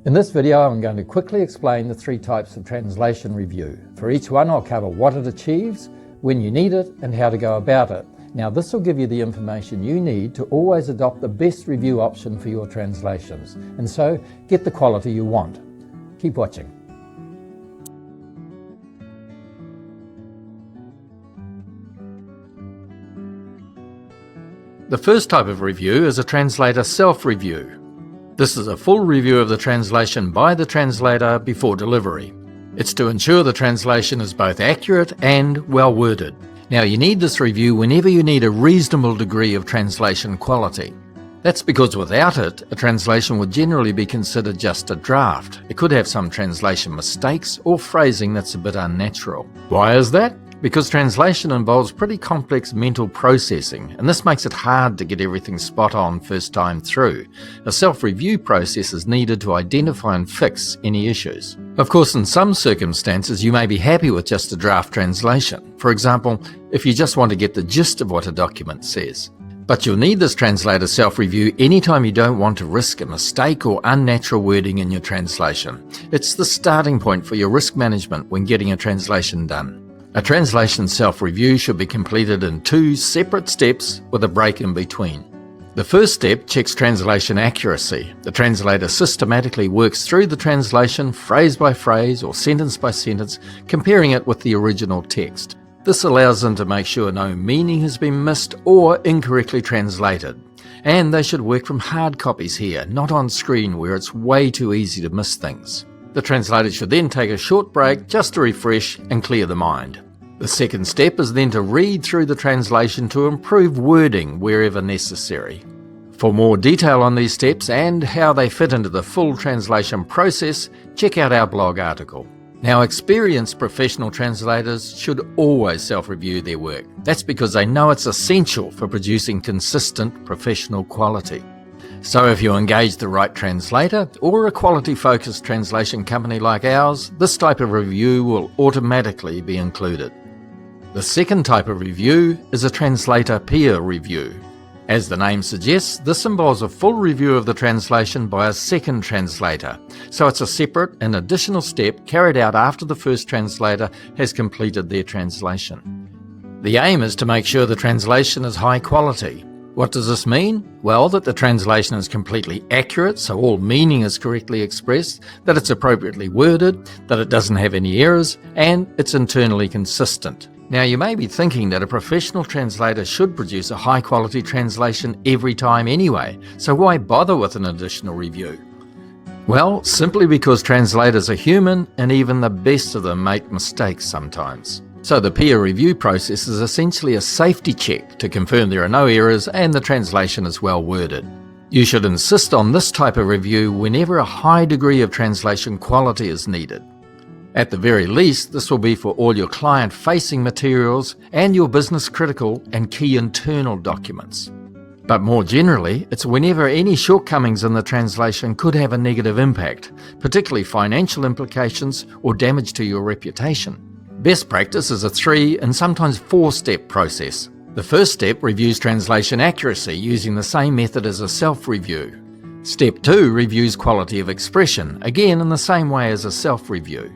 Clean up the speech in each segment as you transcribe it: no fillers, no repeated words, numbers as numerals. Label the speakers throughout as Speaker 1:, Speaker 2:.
Speaker 1: In this video, I'm going to quickly explain the three types of translation review. For each one, I'll cover what it achieves, when you need it, and how to go about it. Now, this will give you the information you need to always adopt the best review option for your translations, and so get the quality you want. Keep watching. The first type of review is a translator self-review. This is a full review of the translation by the translator before delivery. It's to ensure the translation is both accurate and well worded. Now, you need this review whenever you need a reasonable degree of translation quality. That's because without it, a translation would generally be considered just a draft. It could have some translation mistakes or phrasing that's a bit unnatural. Why is that? Because translation involves pretty complex mental processing, and this makes it hard to get everything spot on first time through. A self-review process is needed to identify and fix any issues. Of course, in some circumstances, you may be happy with just a draft translation. For example, if you just want to get the gist of what a document says. But you'll need this translator self-review anytime you don't want to risk a mistake or unnatural wording in your translation. It's the starting point for your risk management when getting a translation done. A translation self-review should be completed in two separate steps with a break in between. The first step checks translation accuracy. The translator systematically works through the translation phrase by phrase or sentence by sentence, comparing it with the original text. This allows them to make sure no meaning has been missed or incorrectly translated. And they should work from hard copies here, not on screen where it's way too easy to miss things. The translator should then take a short break just to refresh and clear the mind. The second step is then to read through the translation to improve wording wherever necessary. For more detail on these steps and how they fit into the full translation process, check out our blog article. Now, experienced professional translators should always self-review their work. That's because they know it's essential for producing consistent professional quality. So if you engage the right translator or a quality-focused translation company like ours, this type of review will automatically be included. The second type of review is a translator peer review. As the name suggests, this involves a full review of the translation by a second translator, so it's a separate and additional step carried out after the first translator has completed their translation. The aim is to make sure the translation is high quality. What does this mean? Well, that the translation is completely accurate, so all meaning is correctly expressed, that it's appropriately worded, that it doesn't have any errors, and it's internally consistent. Now, you may be thinking that a professional translator should produce a high-quality translation every time anyway, so why bother with an additional review? Well, simply because translators are human, and even the best of them make mistakes sometimes. So the peer review process is essentially a safety check to confirm there are no errors and the translation is well worded. You should insist on this type of review whenever a high degree of translation quality is needed. At the very least, this will be for all your client-facing materials and your business-critical and key internal documents. But more generally, it's whenever any shortcomings in the translation could have a negative impact, particularly financial implications or damage to your reputation. Best practice is a 3 and sometimes 4-step process. The first step reviews translation accuracy using the same method as a self-review. Step 2 reviews quality of expression, again in the same way as a self-review.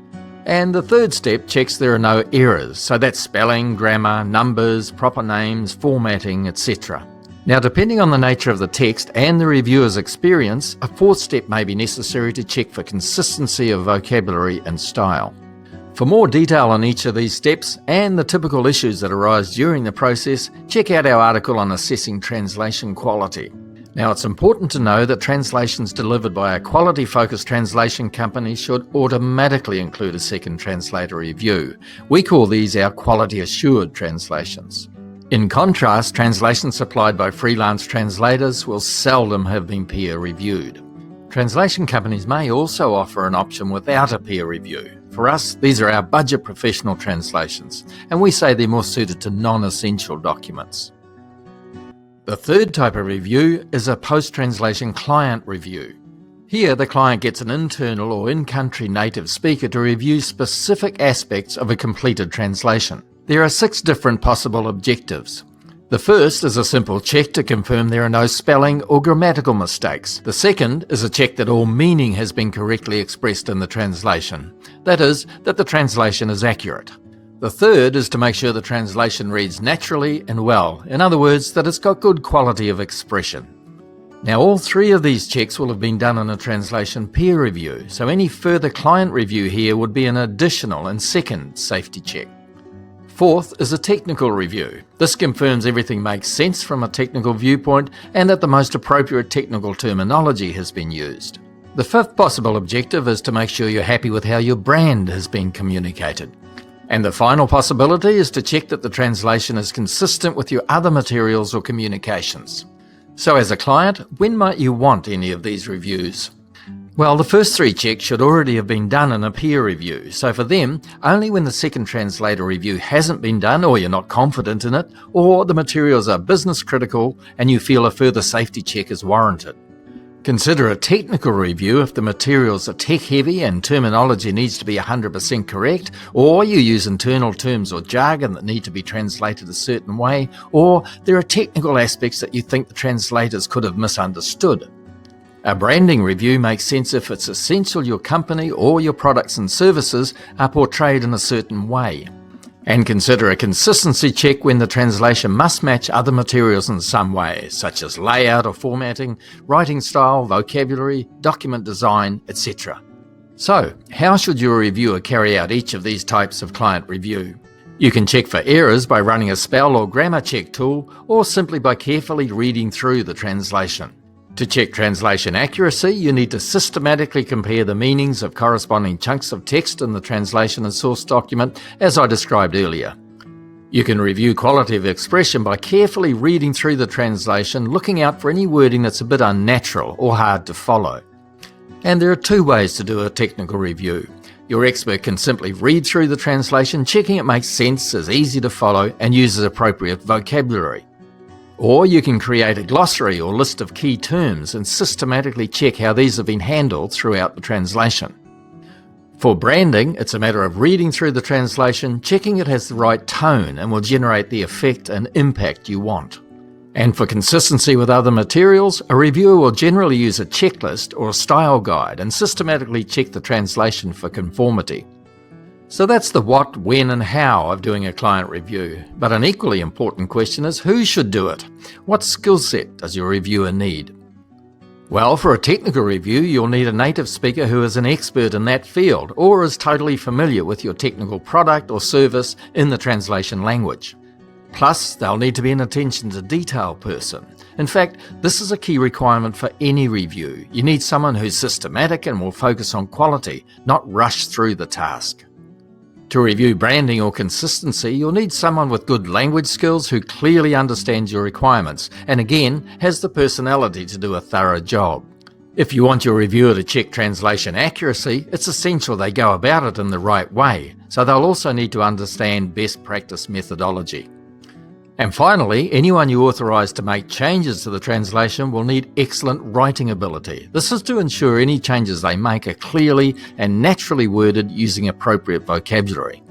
Speaker 1: And the third step checks there are no errors, so that's spelling, grammar, numbers, proper names, formatting, etc. Now, depending on the nature of the text and the reviewer's experience, a 4th step may be necessary to check for consistency of vocabulary and style. For more detail on each of these steps and the typical issues that arise during the process, check out our article on assessing translation quality. Now, it's important to know that translations delivered by a quality-focused translation company should automatically include a second translator review. We call these our quality-assured translations. In contrast, translations supplied by freelance translators will seldom have been peer-reviewed. Translation companies may also offer an option without a peer review. For us, these are our budget professional translations, and we say they're more suited to non-essential documents. The third type of review is a post-translation client review. Here, the client gets an internal or in-country native speaker to review specific aspects of a completed translation. There are 6 different possible objectives. The first is a simple check to confirm there are no spelling or grammatical mistakes. The second is a check that all meaning has been correctly expressed in the translation. That is, that the translation is accurate. The third is to make sure the translation reads naturally and well. In other words, that it's got good quality of expression. Now, all three of these checks will have been done in a translation peer review, so any further client review here would be an additional and second safety check. Fourth is a technical review. This confirms everything makes sense from a technical viewpoint and that the most appropriate technical terminology has been used. The fifth possible objective is to make sure you're happy with how your brand has been communicated. And the final possibility is to check that the translation is consistent with your other materials or communications. So as a client, when might you want any of these reviews? Well, the first three checks should already have been done in a peer review, so for them, only when the second translator review hasn't been done or you're not confident in it, or the materials are business critical and you feel a further safety check is warranted. Consider a technical review if the materials are tech heavy and terminology needs to be 100% correct, or you use internal terms or jargon that need to be translated a certain way, or there are technical aspects that you think the translators could have misunderstood. A branding review makes sense if it's essential your company or your products and services are portrayed in a certain way. And consider a consistency check when the translation must match other materials in some way, such as layout or formatting, writing style, vocabulary, document design, etc. So, how should your reviewer carry out each of these types of client review? You can check for errors by running a spell or grammar check tool, or simply by carefully reading through the translation. To check translation accuracy, you need to systematically compare the meanings of corresponding chunks of text in the translation and source document, as I described earlier. You can review quality of expression by carefully reading through the translation, looking out for any wording that's a bit unnatural or hard to follow. And there are two ways to do a technical review. Your expert can simply read through the translation, checking it makes sense, is easy to follow, and uses appropriate vocabulary. Or you can create a glossary or list of key terms and systematically check how these have been handled throughout the translation. For branding, it's a matter of reading through the translation, checking it has the right tone and will generate the effect and impact you want. And for consistency with other materials, a reviewer will generally use a checklist or a style guide and systematically check the translation for conformity. So that's the what, when and how of doing a client review. But an equally important question is who should do it? What skill set does your reviewer need? Well, for a technical review, you'll need a native speaker who is an expert in that field or is totally familiar with your technical product or service in the translation language. Plus, they'll need to be an attention to detail person. In fact, this is a key requirement for any review. You need someone who's systematic and will focus on quality, not rush through the task. To review branding or consistency, you'll need someone with good language skills who clearly understands your requirements and again has the personality to do a thorough job. If you want your reviewer to check translation accuracy, it's essential they go about it in the right way, so they'll also need to understand best practice methodology. And finally, anyone you authorise to make changes to the translation will need excellent writing ability. This is to ensure any changes they make are clearly and naturally worded using appropriate vocabulary.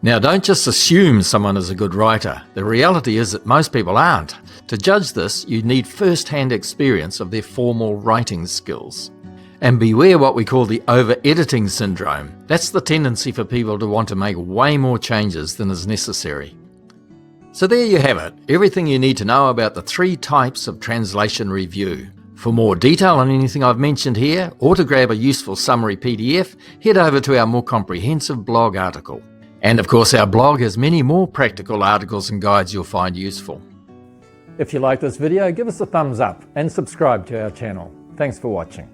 Speaker 1: Now, don't just assume someone is a good writer. The reality is that most people aren't. To judge this, you need first-hand experience of their formal writing skills. And beware what we call the over-editing syndrome. That's the tendency for people to want to make way more changes than is necessary. So there you have it, everything you need to know about the three types of translation review. For more detail on anything I've mentioned here, or to grab a useful summary PDF, head over to our more comprehensive blog article. And of course, our blog has many more practical articles and guides you'll find useful. If you like this video, give us a thumbs up and subscribe to our channel. Thanks for watching.